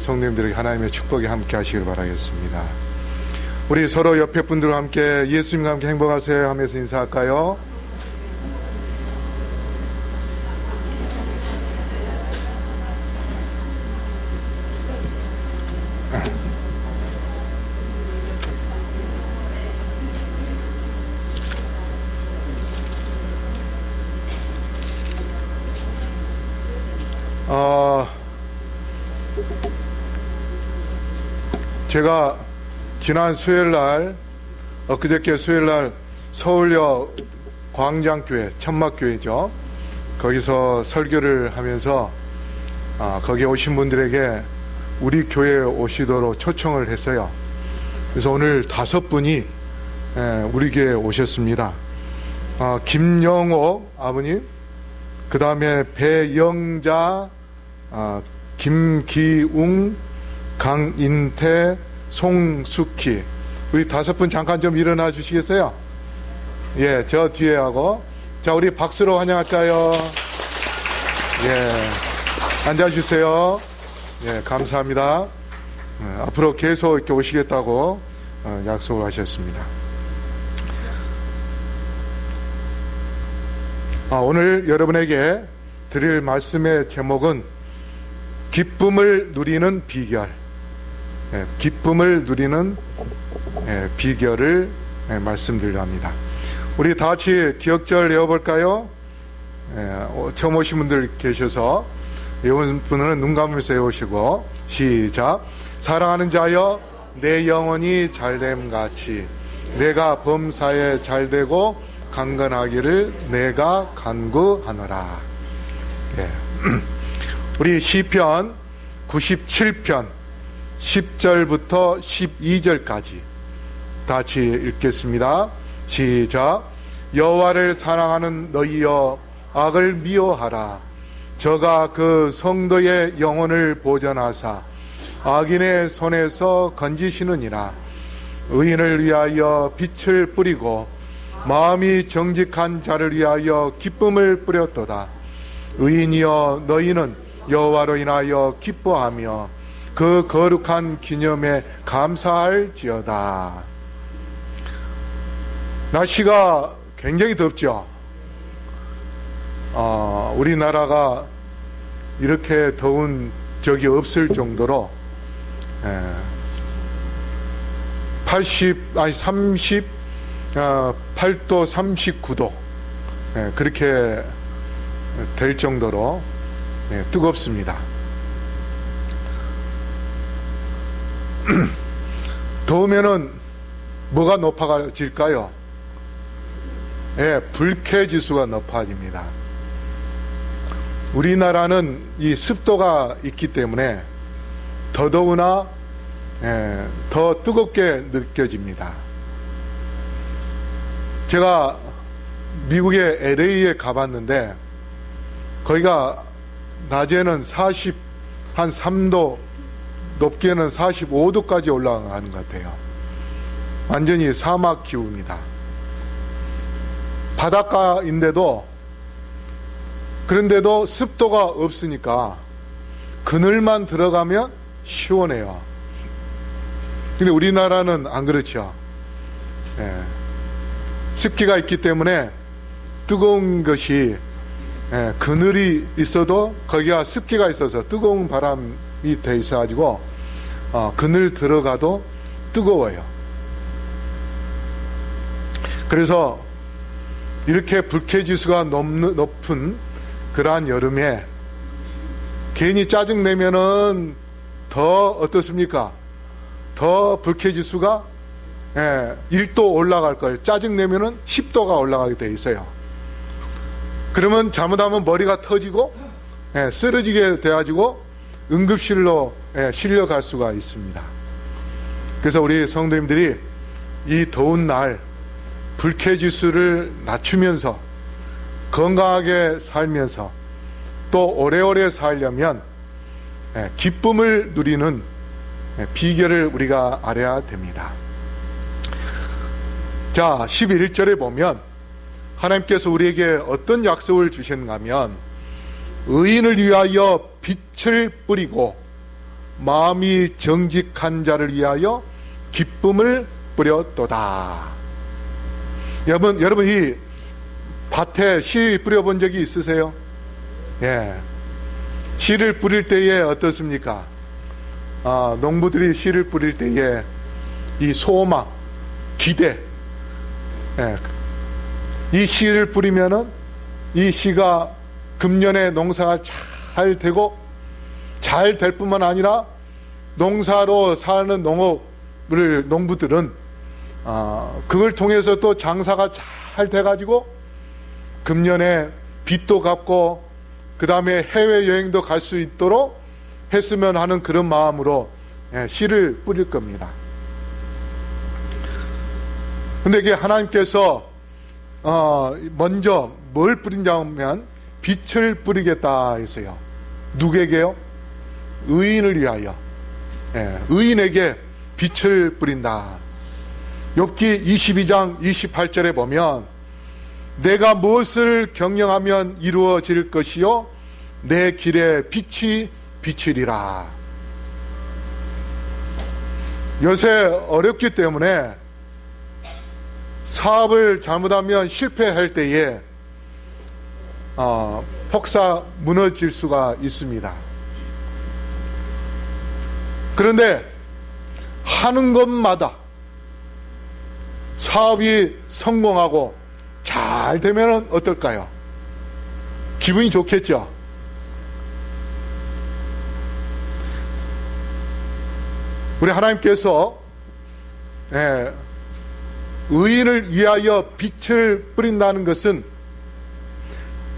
성도님들에게 하나님의 축복이 함께 하시길 바라겠습니다. 우리 서로 옆에 분들과 함께 예수님과 함께 행복하세요 하면서 인사할까요? 제가 지난 수요일날, 엊그저께 수요일날 서울역 광장교회, 천막교회죠. 거기서 설교를 하면서 거기에 오신 분들에게 우리 교회에 오시도록 초청을 했어요. 그래서 오늘 5분이 우리 교회에 오셨습니다. 김영옥 아버님, 그 다음에 배영자, 김기웅, 강인태, 송숙희. 우리 5분 잠깐 좀 일어나 주시겠어요? 예, 저 뒤에 하고. 자, 우리 박수로 환영할까요? 예, 앉아주세요. 예, 감사합니다. 앞으로 계속 이렇게 오시겠다고 약속을 하셨습니다. 오늘 여러분에게 드릴 말씀의 제목은 기쁨을 누리는 비결. 기쁨을 누리는 비결을 말씀드리려 합니다. 우리 다 같이 기억절 외워볼까요? 처음 오신 분들 계셔서 이번 분은 눈 감으면서 외우시고, 시작. 사랑하는 자여, 내 영혼이 잘됨 같이 내가 범사에 잘되고 강건하기를 내가 간구하노라. 우리 시편 97편 10절부터 12절까지 다 같이 읽겠습니다. 시작. 여호와를 사랑하는 너희여, 악을 미워하라. 저가 그 성도의 영혼을 보전하사 악인의 손에서 건지시느니라. 의인을 위하여 빛을 뿌리고 마음이 정직한 자를 위하여 기쁨을 뿌렸도다. 의인이여, 너희는 여호와로 인하여 기뻐하며 그 거룩한 기념에 감사할지어다. 날씨가 굉장히 덥죠. 우리나라가 이렇게 더운 적이 없을 정도로 38도 39도 그렇게 될 정도로 뜨겁습니다. 더우면은 뭐가 높아질까요? 불쾌지수가 높아집니다. 우리나라는 이 습도가 있기 때문에 더더구나 더 뜨겁게 느껴집니다. 제가 미국의 LA에 가봤는데 거기가 낮에는 3도, 높게는 45도까지 올라가는 것 같아요. 완전히 사막 기후입니다. 바닷가인데도, 그런데도 습도가 없으니까 그늘만 들어가면 시원해요. 근데 우리나라는 안 그렇죠. 습기가 있기 때문에 뜨거운 것이, 그늘이 있어도 거기가 습기가 있어서 뜨거운 바람이 돼 있어가지고 그늘 들어가도 뜨거워요. 그래서 이렇게 불쾌지수가 높은 그러한 여름에 괜히 짜증내면은 더 어떻습니까? 더 불쾌지수가 1도 올라갈 걸, 짜증내면은 10도가 올라가게 돼 있어요. 그러면 잘못하면 머리가 터지고 쓰러지게 돼가지고 응급실로 실려갈 수가 있습니다. 그래서 우리 성도님들이 이 더운 날 불쾌지수를 낮추면서 건강하게 살면서 또 오래오래 살려면 기쁨을 누리는 비결을 우리가 알아야 됩니다. 자, 11절에 보면 하나님께서 우리에게 어떤 약속을 주셨는가 하면 의인을 위하여 빛을 뿌리고 마음이 정직한 자를 위하여 기쁨을 뿌렸도다. 여러분 이 밭에 씨 뿌려본 적이 있으세요? 씨를 뿌릴 때에 어떻습니까? 농부들이 씨를 뿌릴 때에 이 소망, 기대, 이 씨를 뿌리면은 이 씨가 금년에 농사가 잘 되고 잘 될 뿐만 아니라 농사로 사는 농부들은 그걸 통해서 또 장사가 잘 돼가지고 금년에 빚도 갚고 그 다음에 해외여행도 갈 수 있도록 했으면 하는 그런 마음으로 씨를 뿌릴 겁니다. 근데 이게 하나님께서 먼저 뭘 뿌린다 하면 빛을 뿌리겠다 해서요. 누구에게요? 의인을 위하여. 의인에게 빛을 뿌린다. 욥기 22장 28절에 보면 내가 무엇을 경영하면 이루어질 것이요 내 길에 빛이 비치리라. 요새 어렵기 때문에 사업을 잘못하면 실패할 때에 폭사 무너질 수가 있습니다. 그런데 하는 것마다 사업이 성공하고 잘 되면 어떨까요? 기분이 좋겠죠? 우리 하나님께서 의인을 위하여 빛을 뿌린다는 것은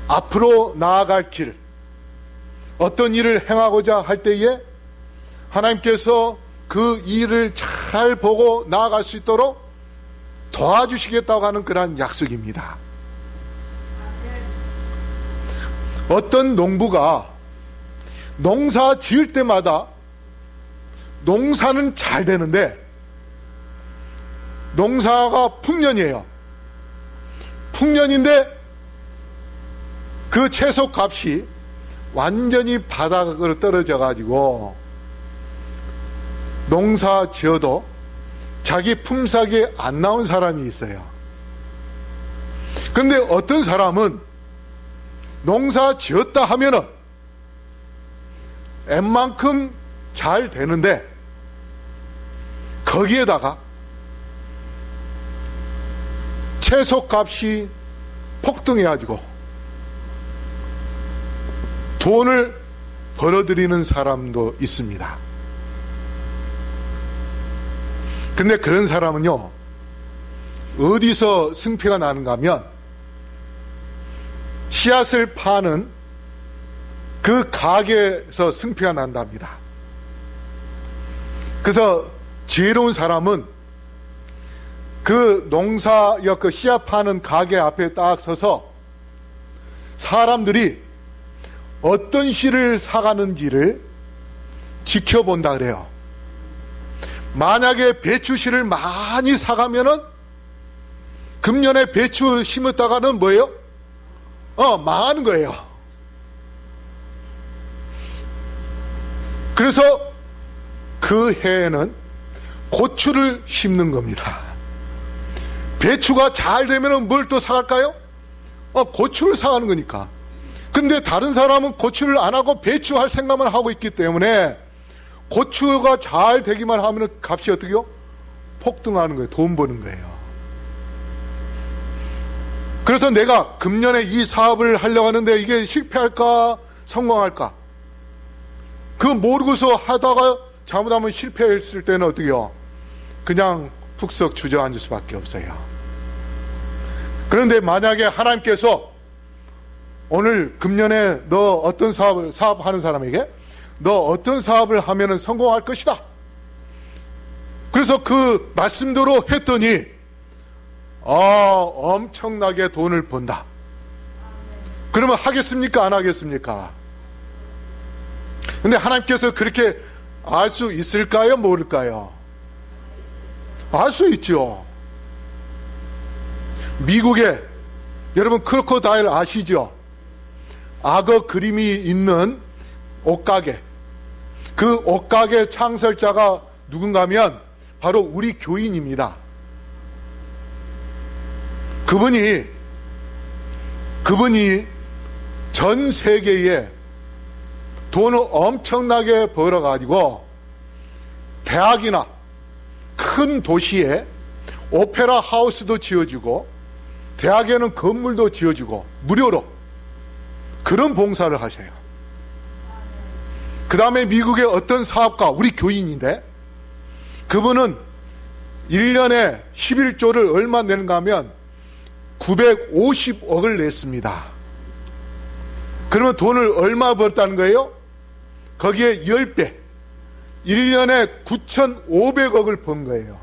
앞으로 나아갈 길, 어떤 일을 행하고자 할 때에 하나님께서 그 일을 잘 보고 나아갈 수 있도록 도와주시겠다고 하는 그런 약속입니다. 어떤 농부가 농사 지을 때마다 농사는 잘 되는데 농사가 풍년이에요. 풍년인데 그 채소 값이 완전히 바닥으로 떨어져 가지고 농사 지어도 자기 품삯이 안 나온 사람이 있어요. 그런데 어떤 사람은 농사 지었다 하면은 웬만큼 잘 되는데 거기에다가 채소 값이 폭등해가지고 돈을 벌어들이는 사람도 있습니다. 근데 그런 사람은요, 어디서 승패가 나는가 하면 씨앗을 파는 그 가게에서 승패가 난답니다. 그래서 지혜로운 사람은 그 농사역 그 씨앗 파는 가게 앞에 딱 서서 사람들이 어떤 씨를 사가는지를 지켜본다 그래요. 만약에 배추씨를 많이 사가면은 금년에 배추 심었다가는 뭐예요? 망하는 거예요. 그래서 그 해에는 고추를 심는 겁니다. 배추가 잘 되면은 뭘 또 사갈까요? 고추를 사가는 거니까. 근데 다른 사람은 고추를 안 하고 배추 할 생각만 하고 있기 때문에 고추가 잘 되기만 하면 값이 어떻게요? 폭등하는 거예요. 돈 버는 거예요. 그래서 내가 금년에 이 사업을 하려고 하는데 이게 실패할까 성공할까 그거 모르고서 하다가 잘못하면 실패했을 때는 어떻게요? 그냥 푹석 주저앉을 수밖에 없어요. 그런데 만약에 하나님께서 오늘 금년에 너 어떤 사업하는 사람에게 너 어떤 사업을 하면은 성공할 것이다. 그래서 그 말씀대로 했더니 엄청나게 돈을 번다. 그러면 하겠습니까? 안 하겠습니까? 근데 하나님께서 그렇게 알 수 있을까요? 모를까요? 알 수 있죠. 미국에 여러분 크로코다일 아시죠? 악어 그림이 있는 옷가게. 그 옷가게 창설자가 누군가 하면 바로 우리 교인입니다. 그분이 전 세계에 돈을 엄청나게 벌어가지고 대학이나 큰 도시에 오페라 하우스도 지어주고 대학에는 건물도 지어주고 무료로 그런 봉사를 하셔요. 그 다음에 미국의 어떤 사업가, 우리 교인인데, 그분은 1년에 11조를 얼마 내는가 하면 950억을 냈습니다. 그러면 돈을 얼마 벌었다는 거예요? 거기에 10배, 1년에 9,500억을 번 거예요.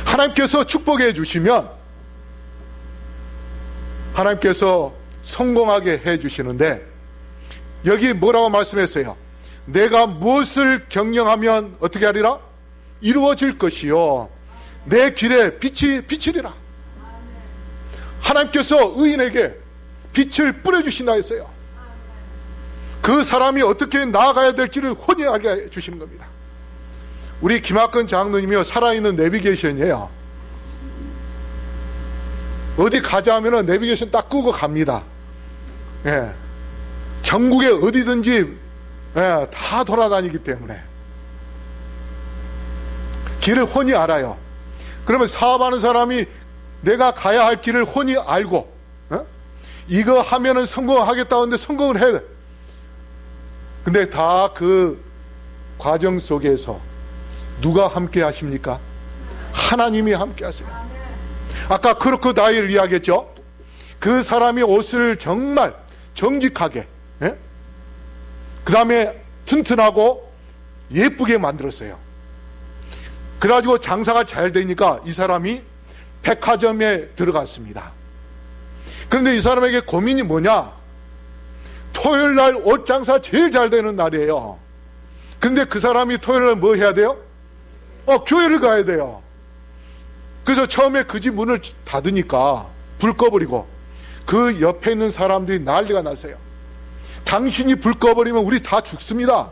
하나님께서 축복해 주시면 하나님께서 성공하게 해 주시는데, 여기 뭐라고 말씀했어요? 내가 무엇을 경영하면 어떻게 하리라? 이루어질 것이요, 내 길에 빛이 비치리라. 하나님께서 의인에게 빛을 뿌려주신다 했어요. 그 사람이 어떻게 나아가야 될지를 훤히 알게 해 주시는 겁니다. 우리 김학근 장로님이요, 살아있는 내비게이션이에요. 어디 가자 하면 내비게이션 딱 끄고 갑니다. 예. 전국에 어디든지 다 돌아다니기 때문에 길을 훤히 알아요. 그러면 사업하는 사람이 내가 가야 할 길을 훤히 알고, 이거 하면은 성공하겠다고 하는데 성공을 해야 돼. 근데 다 그 과정 속에서 누가 함께 하십니까? 하나님이 함께 하세요. 아까 크로코다일 이야기했죠? 그 사람이 옷을 정말 정직하게, 그 다음에 튼튼하고 예쁘게 만들었어요. 그래가지고 장사가 잘 되니까 이 사람이 백화점에 들어갔습니다. 그런데 이 사람에게 고민이 뭐냐? 토요일 날 옷 장사 제일 잘 되는 날이에요. 근데 그 사람이 토요일 날 뭐 해야 돼요? 교회를 가야 돼요. 그래서 처음에 그 집 문을 닫으니까 불 꺼버리고 그 옆에 있는 사람들이 난리가 났어요. 당신이 불 꺼버리면 우리 다 죽습니다.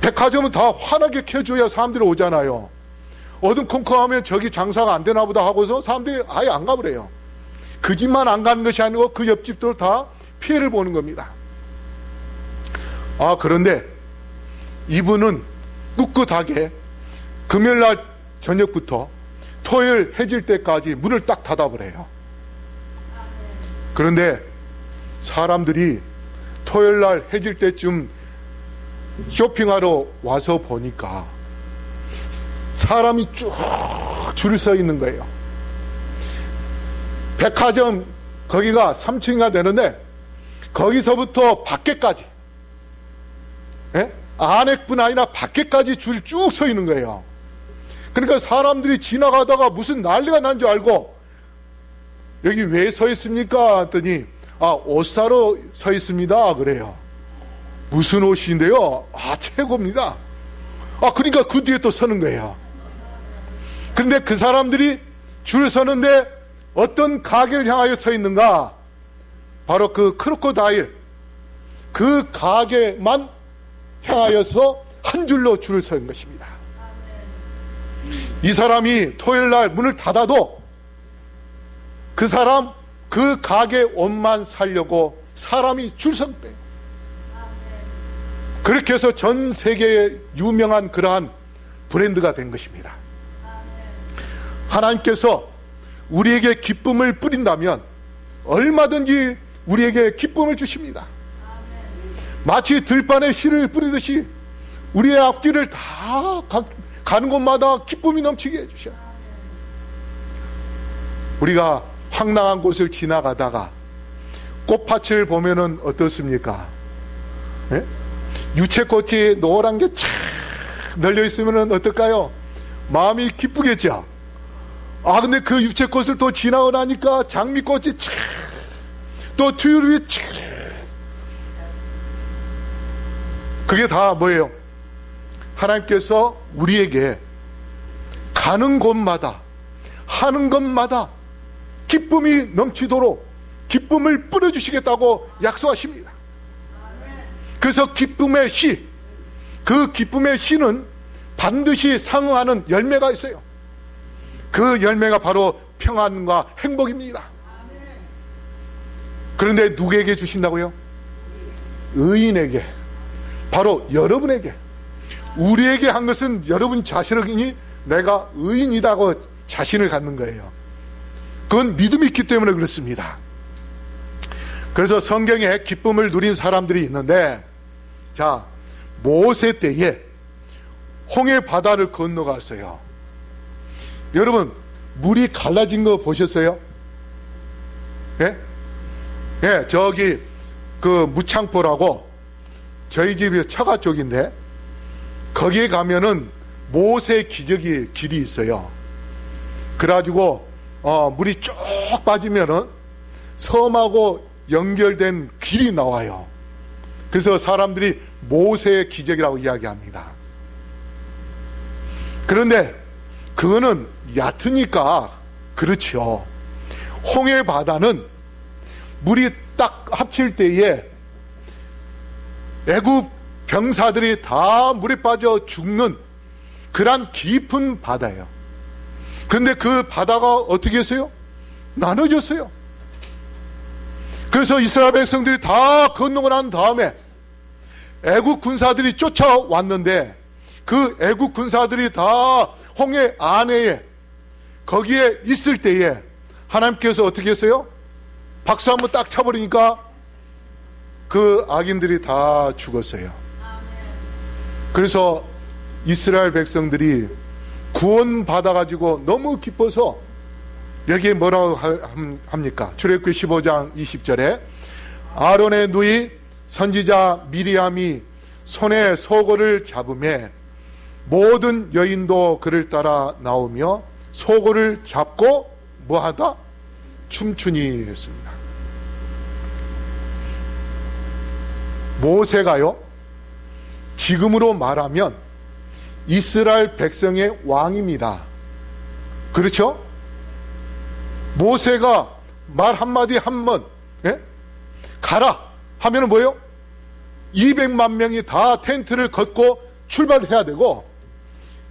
백화점은 다 환하게 켜줘야 사람들이 오잖아요. 어둠컴컴하면 저기 장사가 안 되나 보다 하고서 사람들이 아예 안 가버려요. 그 집만 안 가는 것이 아니고 그 옆집도 다 피해를 보는 겁니다. 그런데 이분은 꿋꿋하게 금요일날 저녁부터 토요일 해질 때까지 문을 딱 닫아버려요. 그런데 사람들이 토요일날 해질 때쯤 쇼핑하러 와서 보니까 사람이 쭉 줄을 서 있는 거예요. 백화점 거기가 3층이나 되는데 거기서부터 밖에까지, 안에뿐 아니라 밖에까지 줄이 쭉 서 있는 거예요. 그러니까 사람들이 지나가다가 무슨 난리가 난 줄 알고 여기 왜 서 있습니까? 했더니 옷 사러 서 있습니다. 그래요. 무슨 옷인데요? 최고입니다. 그러니까 그 뒤에 또 서는 거예요. 그런데 그 사람들이 줄 서는데 어떤 가게를 향하여 서 있는가? 바로 그 크로코다일, 그 가게만 향하여서 한 줄로 줄을 서는 것입니다. 이 사람이 토요일 날 문을 닫아도 그 사람, 그 가게 옷만 사려고 사람이 줄 선 거예요. 그렇게 해서 전 세계에 유명한 그러한 브랜드가 된 것입니다. 하나님께서 우리에게 기쁨을 뿌린다면 얼마든지 우리에게 기쁨을 주십니다. 마치 들판에 씨를 뿌리듯이 우리의 앞길을 다 가는 곳마다 기쁨이 넘치게 해주셔요. 우리가 황량한 곳을 지나가다가 꽃밭을 보면은 어떻습니까? 유채꽃이 노란 게 쫙 널려 있으면은 어떨까요? 마음이 기쁘겠죠. 근데 그 유채꽃을 또 지나고 나니까 장미꽃이 쫙, 또 튤립이 쫙. 그게 다 뭐예요? 하나님께서 우리에게 가는 곳마다 하는 것마다 기쁨이 넘치도록 기쁨을 뿌려주시겠다고 약속하십니다. 그래서 기쁨의 씨, 그 기쁨의 씨는 반드시 상응하는 열매가 있어요. 그 열매가 바로 평안과 행복입니다. 그런데 누구에게 주신다고요? 의인에게, 바로 여러분에게. 우리에게 한 것은 여러분 자신이 내가 의인이다고 자신을 갖는 거예요. 그건 믿음이 있기 때문에 그렇습니다. 그래서 성경에 기쁨을 누린 사람들이 있는데, 자, 모세 때에 홍해 바다를 건너갔어요. 여러분, 물이 갈라진 거 보셨어요? 예? 예, 저기 그 무창포라고 저희 집이 처가 쪽인데, 거기에 가면은 모세 기저귀 길이 있어요. 그래가지고 물이 쭉 빠지면은 섬하고 연결된 길이 나와요. 그래서 사람들이 모세의 기적이라고 이야기합니다. 그런데 그거는 얕으니까 그렇죠. 홍해 바다는 물이 딱 합칠 때에 애국 병사들이 다 물에 빠져 죽는 그런 깊은 바다예요. 그런데 그 바다가 어떻게 했어요? 나눠졌어요. 그래서 이스라엘 백성들이 다 건너고 난 다음에 애국 군사들이 쫓아왔는데, 그 애국 군사들이 다 홍해 안에 거기에 있을 때에 하나님께서 어떻게 했어요? 박수 한번 딱 쳐버리니까 그 악인들이 다 죽었어요. 그래서 이스라엘 백성들이 구원 받아가지고 너무 기뻐서, 여기에 뭐라고 합니까? 출애굽기 15장 20절에 아론의 누이 선지자 미리암이 손에 소고를 잡으매 모든 여인도 그를 따라 나오며 소고를 잡고 뭐하다? 춤추니 했습니다. 모세가요, 지금으로 말하면 이스라엘 백성의 왕입니다. 그렇죠? 모세가 말 한마디 한번, 예? 가라 하면은 뭐예요? 200만 명이 다 텐트를 걷고 출발해야 되고,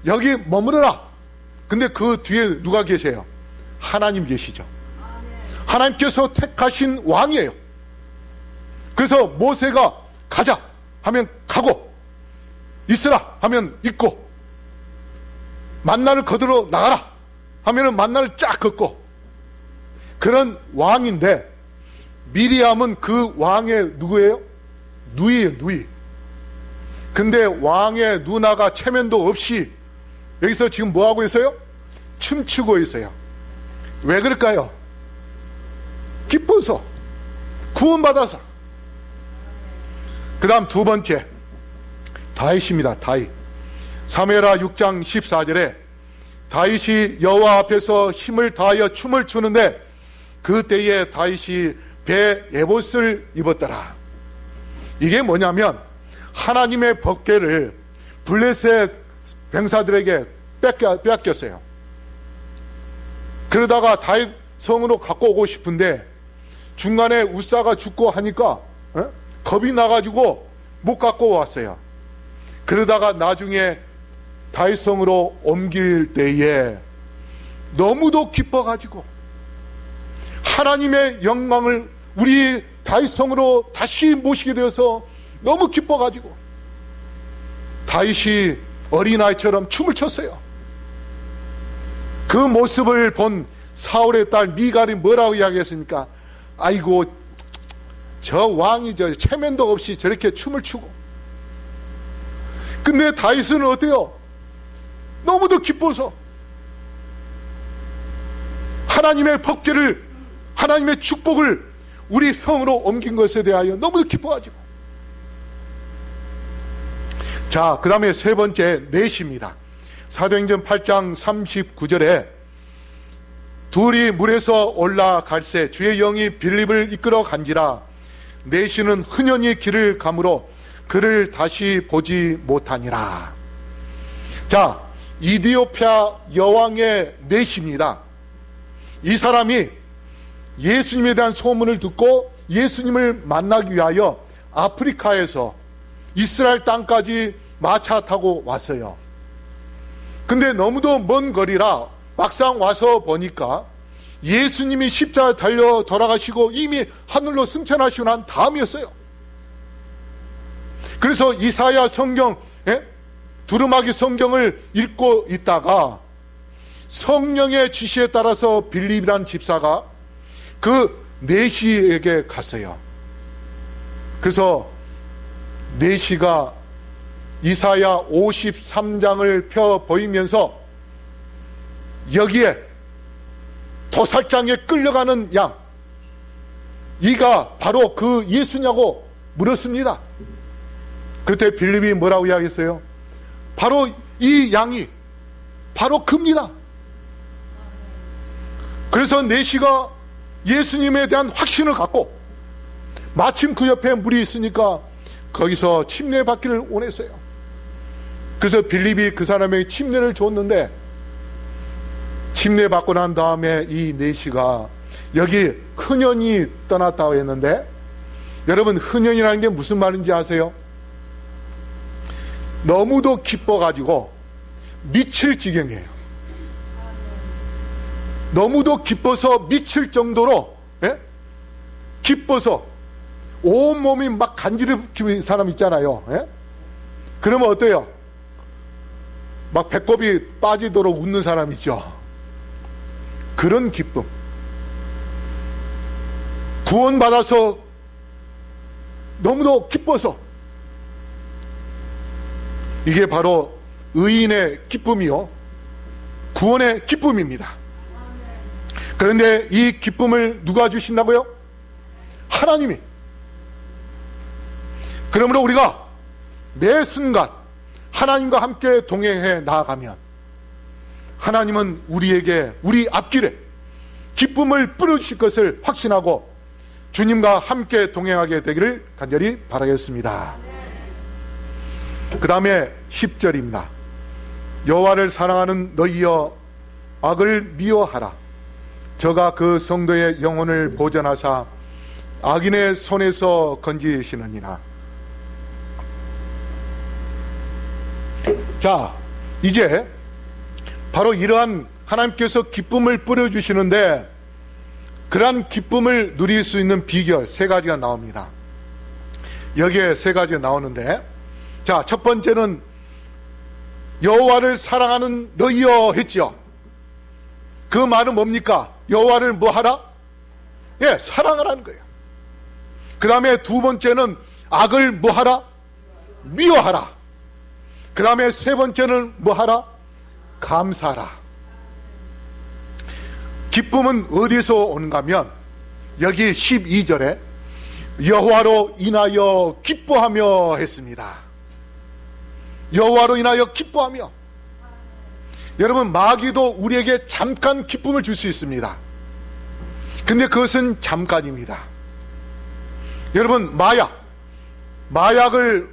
여기 머무르라. 근데 그 뒤에 누가 계세요? 하나님 계시죠. 하나님께서 택하신 왕이에요. 그래서 모세가 가자 하면 가고, 있으라 하면 있고, 만나를 거두러 나가라 하면은 만나를 쫙 걷고, 그런 왕인데, 미리암은 그 왕의 누구예요? 누이예요, 누이. 근데 왕의 누나가 체면도 없이 여기서 지금 뭐하고 있어요? 춤추고 있어요. 왜 그럴까요? 기뻐서, 구원받아서. 그 다음 두 번째, 다윗입니다. 다윗. 사무엘하 6장 14절에 다윗이 여호와 앞에서 힘을 다하여 춤을 추는데 그때에 다윗이 배 에봇을 입었더라. 이게 뭐냐면 하나님의 법궤를 블레셋 병사들에게 빼앗겼어요. 그러다가 다윗 성으로 갖고 오고 싶은데 중간에 우사가 죽고 하니까 겁이 나가지고 못 갖고 왔어요. 그러다가 나중에 다윗 성으로 옮길 때에 너무도 기뻐가지고 하나님의 영광을 우리 다윗 성으로 다시 모시게 되어서 너무 기뻐가지고 다윗이 어린아이처럼 춤을 췄어요. 그 모습을 본 사울의 딸 미갈이 뭐라고 이야기했습니까? 아이고, 저 왕이 저 체면도 없이 저렇게 춤을 추고. 근데 다윗은 어때요? 너무도 기뻐서 하나님의 법궤를, 하나님의 축복을 우리 성으로 옮긴 것에 대하여 너무도 기뻐가지고. 자, 그 다음에 세 번째, 넷입니다. 사도행전 8장 39절에 둘이 물에서 올라갈새 주의 영이 빌립을 이끌어 간지라 넷이는 흔연히 길을 가므로 그를 다시 보지 못하니라. 자, 이디오피아 여왕의 넷입니다. 이 사람이 예수님에 대한 소문을 듣고 예수님을 만나기 위하여 아프리카에서 이스라엘 땅까지 마차 타고 왔어요. 근데 너무도 먼 거리라 막상 와서 보니까 예수님이 십자가에 달려 돌아가시고 이미 하늘로 승천하시고 난 다음이었어요. 그래서 이사야 성경, 두루마기 성경을 읽고 있다가 성령의 지시에 따라서 빌립이라는 집사가 그 내시에게 갔어요. 그래서 내시가 이사야 53장을 펴 보이면서 여기에 도살장에 끌려가는 양, 이가 바로 그 예수냐고 물었습니다. 그때 빌립이 뭐라고 이야기했어요? 바로 이 양이 바로 그입니다. 그래서 내시가 예수님에 대한 확신을 갖고 마침 그 옆에 물이 있으니까 거기서 침례 받기를 원했어요. 그래서 빌립이 그 사람에게 침례를 줬는데, 침례 받고 난 다음에 이 내시가 여기 흔연히 떠났다고 했는데, 여러분 흔연이라는 게 무슨 말인지 아세요? 너무도 기뻐가지고 미칠 지경이에요. 너무도 기뻐서 미칠 정도로, 예? 기뻐서 온몸이 막 간지럽히는 사람 있잖아요. 예? 그러면 어때요? 막 배꼽이 빠지도록 웃는 사람 있죠. 그런 기쁨, 구원받아서 너무도 기뻐서, 이게 바로 의인의 기쁨이요, 구원의 기쁨입니다. 그런데 이 기쁨을 누가 주신다고요? 하나님이. 그러므로 우리가 매 순간 하나님과 함께 동행해 나아가면 하나님은 우리에게, 우리 앞길에 기쁨을 뿌려주실 것을 확신하고 주님과 함께 동행하게 되기를 간절히 바라겠습니다. 그 다음에 10절입니다. 여호와를 사랑하는 너희여 악을 미워하라. 저가 그 성도의 영혼을 보전하사 악인의 손에서 건지시느니라. 자, 이제 바로 이러한 하나님께서 기쁨을 뿌려주시는데, 그러한 기쁨을 누릴 수 있는 비결 세 가지가 나옵니다. 여기에 세 가지가 나오는데, 자, 첫 번째는 여호와를 사랑하는 너희여 했지요. 그 말은 뭡니까? 여호와를 뭐 하라? 예, 사랑하라는 거예요. 그 다음에 두 번째는 악을 뭐 하라? 미워하라. 그 다음에 세 번째는 뭐 하라? 감사하라. 기쁨은 어디서 오는가 하면 여기 12절에 여호와로 인하여 기뻐하며 했습니다. 여호와로 인하여 기뻐하며. 여러분, 마귀도 우리에게 잠깐 기쁨을 줄 수 있습니다. 근데 그것은 잠깐입니다. 여러분, 마약을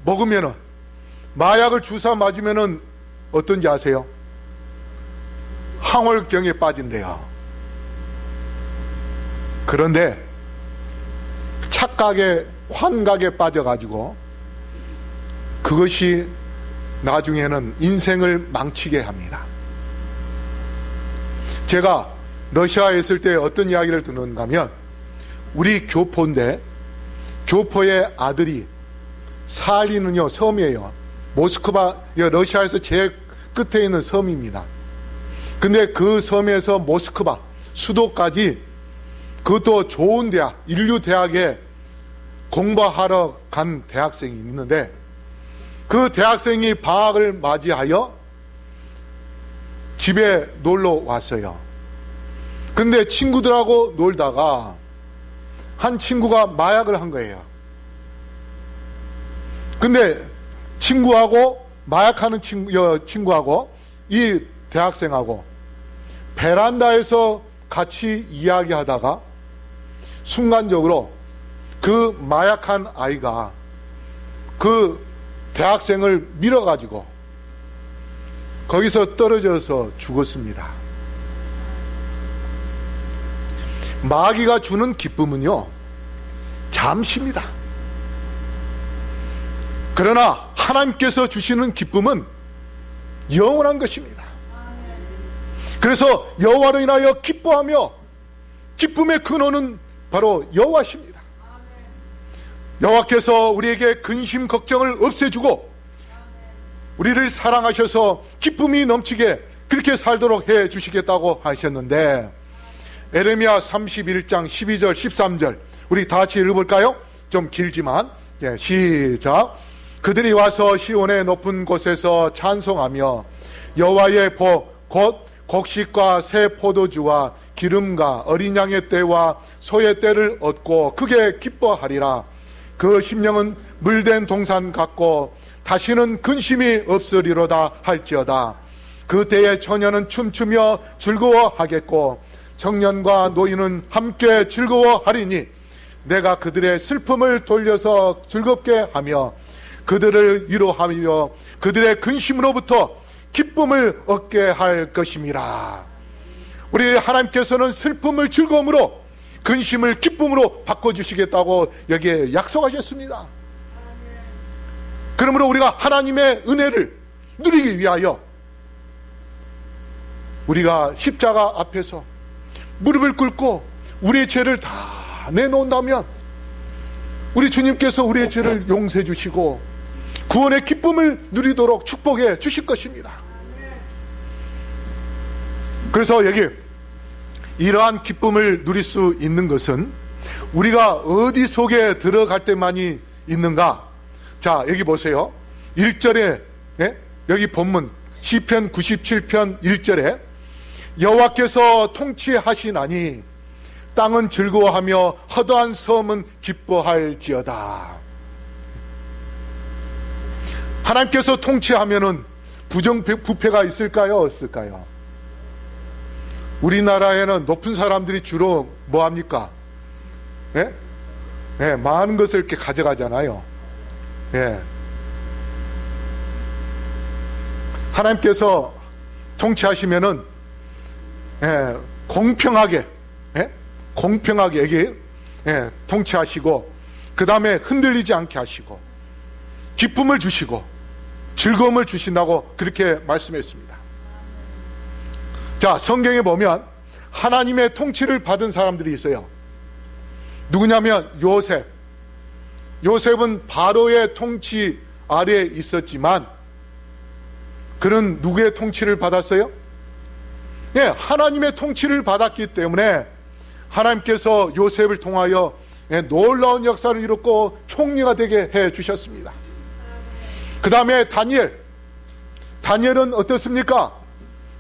먹으면은, 마약을 주사 맞으면은 어떤지 아세요? 황홀경에 빠진대요. 그런데 착각에, 환각에 빠져가지고 그것이 나중에는 인생을 망치게 합니다. 제가 러시아에 있을 때 어떤 이야기를 듣는가 하면, 우리 교포인데 교포의 아들이 살리는요 섬이에요. 모스크바, 러시아에서 제일 끝에 있는 섬입니다. 근데 그 섬에서 모스크바 수도까지, 그것도 좋은 대학, 인류 대학에 공부하러 간 대학생이 있는데, 그 대학생이 방학을 맞이하여 집에 놀러 왔어요. 근데 친구들하고 놀다가 한 친구가 마약을 한 거예요. 근데 친구하고, 마약하는 친구하고 이 대학생하고 베란다에서 같이 이야기하다가 순간적으로 그 마약한 아이가 그 대학생을 밀어가지고 거기서 떨어져서 죽었습니다. 마귀가 주는 기쁨은요 잠시입니다. 그러나 하나님께서 주시는 기쁨은 영원한 것입니다. 그래서 여호와로 인하여 기뻐하며, 기쁨의 근원은 바로 여호와십니다. 여호와께서 우리에게 근심 걱정을 없애주고 우리를 사랑하셔서 기쁨이 넘치게 그렇게 살도록 해 주시겠다고 하셨는데, 에레미야 31장 12절 13절 우리 다 같이 읽어볼까요? 좀 길지만, 시작. 그들이 와서 시온의 높은 곳에서 찬송하며 여호와의 복 곧 곡식과 새 포도주와 기름과 어린 양의 떼와 소의 떼를 얻고 크게 기뻐하리라. 그 심령은 물된 동산 같고 다시는 근심이 없으리로다 할지어다. 그 때에 처녀는 춤추며 즐거워하겠고 청년과 노인은 함께 즐거워하리니 내가 그들의 슬픔을 돌려서 즐겁게 하며 그들을 위로하며 그들의 근심으로부터 기쁨을 얻게 할 것임이라. 우리 하나님께서는 슬픔을 즐거움으로, 근심을 기쁨으로 바꿔주시겠다고 여기에 약속하셨습니다. 그러므로 우리가 하나님의 은혜를 누리기 위하여 우리가 십자가 앞에서 무릎을 꿇고 우리의 죄를 다 내놓는다면 우리 주님께서 우리의 죄를 용서해 주시고 구원의 기쁨을 누리도록 축복해 주실 것입니다. 그래서 여기 이러한 기쁨을 누릴 수 있는 것은 우리가 어디 속에 들어갈 때만이 있는가? 자, 여기 보세요. 1절에 여기 본문 시편 97편 1절에 여호와께서 통치하시나니 땅은 즐거워하며 허다한 섬은 기뻐할지어다. 하나님께서 통치하면은 부정부패가 있을까요? 없을까요? 우리나라에는 높은 사람들이 주로 뭐 합니까? 많은 것을 이렇게 가져가잖아요. 하나님께서 통치하시면은 공평하게 여기 통치하시고 그 다음에 흔들리지 않게 하시고 기쁨을 주시고 즐거움을 주신다고 그렇게 말씀했습니다. 자, 성경에 보면 하나님의 통치를 받은 사람들이 있어요. 누구냐면 요셉은 바로의 통치 아래에 있었지만 그는 누구의 통치를 받았어요? 하나님의 통치를 받았기 때문에 하나님께서 요셉을 통하여 놀라운 역사를 이뤘고 총리가 되게 해 주셨습니다. 그 다음에 다니엘은 어떻습니까?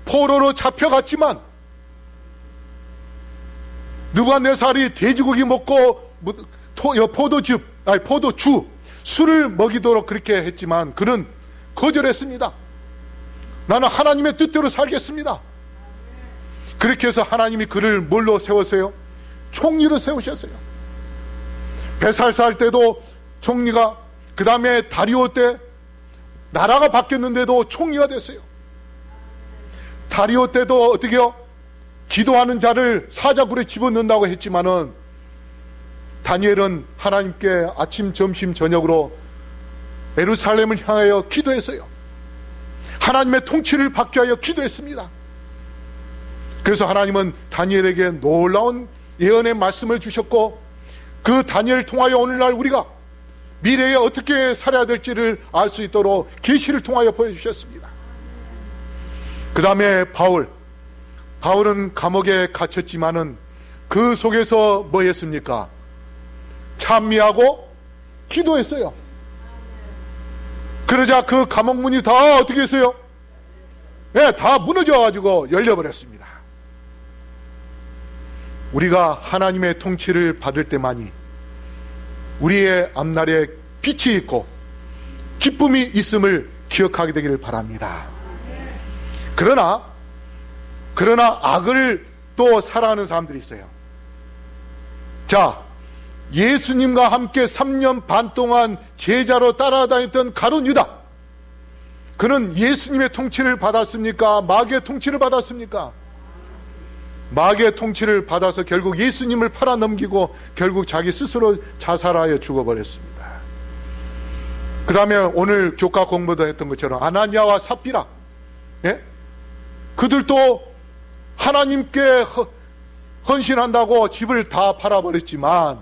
포로로 잡혀갔지만 느부갓네살이 돼지고기 먹고 포도주 술을 먹이도록 그렇게 했지만 그는 거절했습니다. 나는 하나님의 뜻대로 살겠습니다. 그렇게 해서 하나님이 그를 뭘로 세웠어요? 총리로 세우셨어요. 베살살 때도 총리가, 그 다음에 다리오 때 나라가 바뀌었는데도 총리가 됐어요. 다리오 때도 어떻게요? 기도하는 자를 사자굴에 집어넣는다고 했지만은 다니엘은 하나님께 아침, 점심, 저녁으로 예루살렘을 향하여 기도했어요. 하나님의 통치를 받기 위하여 기도했습니다. 그래서 하나님은 다니엘에게 놀라운 예언의 말씀을 주셨고 그 다니엘을 통하여 오늘날 우리가 미래에 어떻게 살아야 될지를 알 수 있도록 계시를 통하여 보여주셨습니다. 그 다음에 바울은 감옥에 갇혔지만은 그 속에서 뭐 했습니까? 찬미하고 기도했어요. 그러자 그 감옥문이 다 어떻게 했어요? 다 무너져가지고 열려버렸습니다. 우리가 하나님의 통치를 받을 때만이 우리의 앞날에 빛이 있고 기쁨이 있음을 기억하게 되기를 바랍니다. 그러나 악을 또 사랑하는 사람들이 있어요. 자, 예수님과 함께 3년 반 동안 제자로 따라다녔던 가룟 유다, 그는 예수님의 통치를 받았습니까? 마귀의 통치를 받았습니까? 마귀의 통치를 받아서 결국 예수님을 팔아넘기고 결국 자기 스스로 자살하여 죽어버렸습니다. 그 다음에 오늘 교과 공부도 했던 것처럼 아나니아와 삽비라, 그들도 하나님께 헌신한다고 집을 다 팔아버렸지만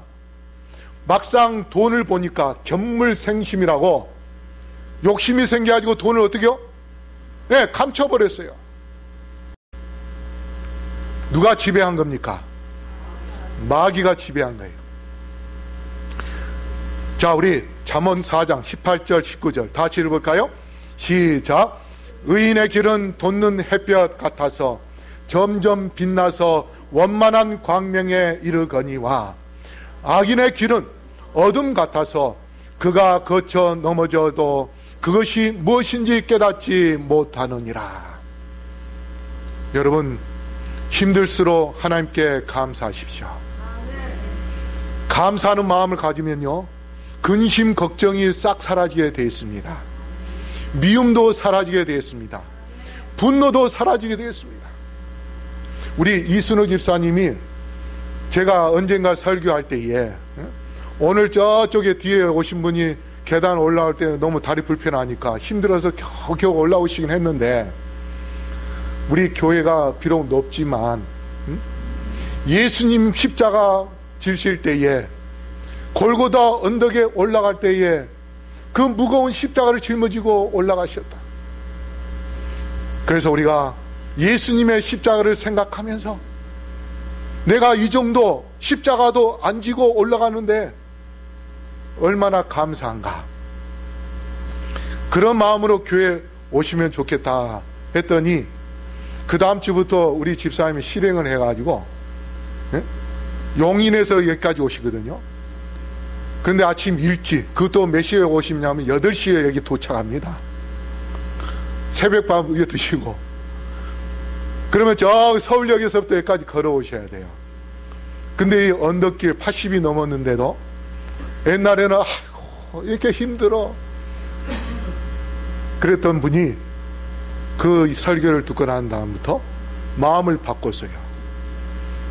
막상 돈을 보니까 견물생심이라고 욕심이 생겨가지고 돈을 어떻게요? 감춰버렸어요. 누가 지배한 겁니까? 마귀가 지배한 거예요. 자, 우리 잠언 4장 18절 19절 다시 읽어볼까요? 시작. 의인의 길은 돋는 햇볕 같아서 점점 빛나서 원만한 광명에 이르거니와 악인의 길은 어둠 같아서 그가 거쳐 넘어져도 그것이 무엇인지 깨닫지 못하느니라. 여러분, 힘들수록 하나님께 감사하십시오. 감사하는 마음을 가지면요, 근심 걱정이 싹 사라지게 되어 있습니다. 미움도 사라지게 되어 있습니다. 분노도 사라지게 되어 있습니다. 우리 이순호 집사님이 제가 언젠가 설교할 때에, 오늘 저쪽에 뒤에 오신 분이 계단 올라올 때 너무 다리 불편하니까 힘들어서 겨우 올라오시긴 했는데, 우리 교회가 비록 높지만 예수님 십자가 지실 때에, 골고다 언덕에 올라갈 때에 그 무거운 십자가를 짊어지고 올라가셨다. 그래서 우리가 예수님의 십자가를 생각하면서 내가 이 정도 십자가도 안 지고 올라가는데 얼마나 감사한가, 그런 마음으로 교회 오시면 좋겠다 했더니 그 다음 주부터 우리 집사님이 실행을 해가지고 용인에서 여기까지 오시거든요. 근데 아침 일찍, 그것도 몇 시에 오시냐면 8시에 여기 도착합니다. 새벽밥 이거 드시고, 그러면 저 서울역에서부터 여기까지 걸어오셔야 돼요. 근데 이 언덕길 80이 넘었는데도 옛날에는 아이고 이렇게 힘들어 그랬던 분이 그 설교를 듣고 난 다음부터 마음을 바꿨어요.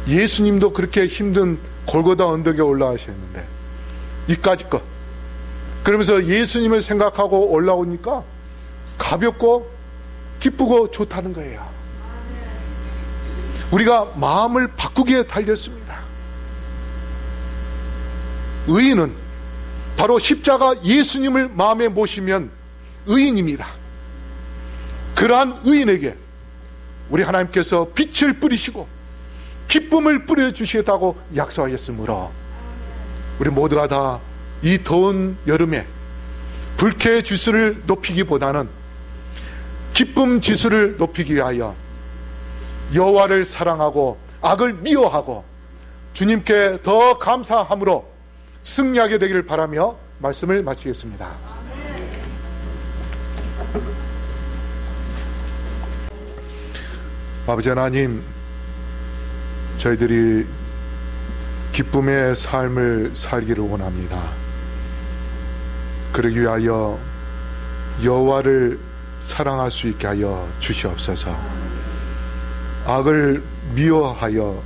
예수님도 그렇게 힘든 골고다 언덕에 올라가셨는데 이까짓 것, 그러면서 예수님을 생각하고 올라오니까 가볍고 기쁘고 좋다는 거예요. 우리가 마음을 바꾸기에 달렸습니다. 의인은 바로 십자가 예수님을 마음에 모시면 의인입니다. 그러한 의인에게 우리 하나님께서 빛을 뿌리시고 기쁨을 뿌려주시겠다고 약속하셨으므로 우리 모두가 다 이 더운 여름에 불쾌 지수를 높이기보다는 기쁨 지수를 높이기 위하여 여호와를 사랑하고 악을 미워하고 주님께 더 감사함으로 승리하게 되기를 바라며 말씀을 마치겠습니다. 아버지 하나님, 저희들이 기쁨의 삶을 살기를 원합니다. 그러기 위하여 여호와를 사랑할 수 있게 하여 주시옵소서. 악을 미워하여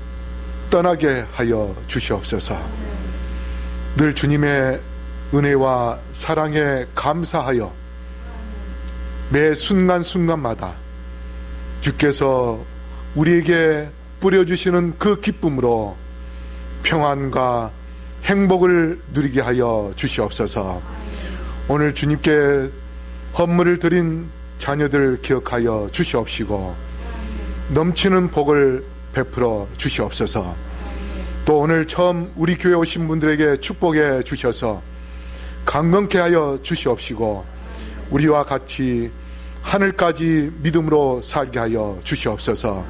떠나게 하여 주시옵소서. 늘 주님의 은혜와 사랑에 감사하여 매 순간순간마다 주께서 우리에게 뿌려주시는 그 기쁨으로 평안과 행복을 누리게 하여 주시옵소서. 오늘 주님께 헌물을 드린 자녀들 기억하여 주시옵시고 넘치는 복을 베풀어 주시옵소서. 또 오늘 처음 우리 교회 오신 분들에게 축복해 주셔서 강건케 하여 주시옵시고 우리와 같이 하늘까지 믿음으로 살게 하여 주시옵소서.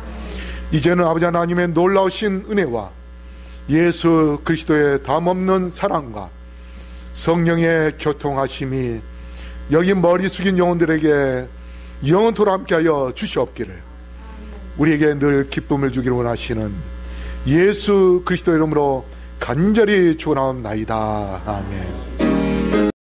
이제는 아버지 하나님의 놀라우신 은혜와 예수 그리스도의 담없는 사랑과 성령의 교통하심이 여기 머리 숙인 영혼들에게 영원토록 함께하여 주시옵기를 우리에게 늘 기쁨을 주기를 원하시는 예수 그리스도 이름으로 간절히 축원하옵나이다. 아멘.